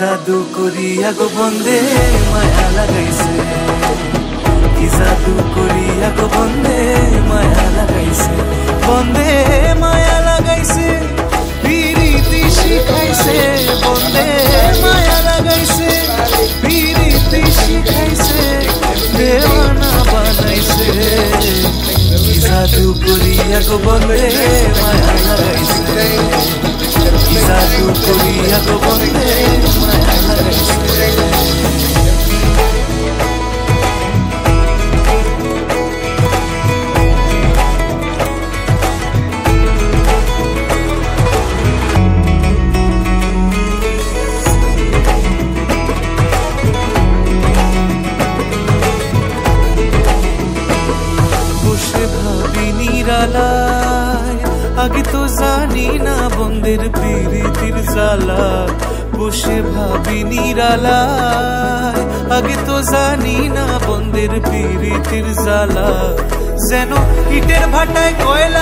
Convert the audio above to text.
জাদু করিয়া গো বন্দে মায়া লাগাইছে, কি জাদু করিয়া গো বন্দে মায়া লাগাইছে, বন্দে মায়া লাগাইছে, পিরিতি শিখাইছে, বন্দে মায়া লাগাইছে, পিরিতি শিখাইছে, দেওয়ানা বানাইছে, কি জাদু করিয়া গো বন্দে মায়া লাগাইছে, কি জাদু করিয়া গো বন্দে মায়া লাগাইছে। বসে ভাবি নিরালায়, আগে তো জানি না বন্দের প্রীতির জ্বালা, বসে ভাবি নিরালায়, আগে তো জানি না বন্দের প্রীতির জ্বালা, যেন ইটের ভাটায় কয়লা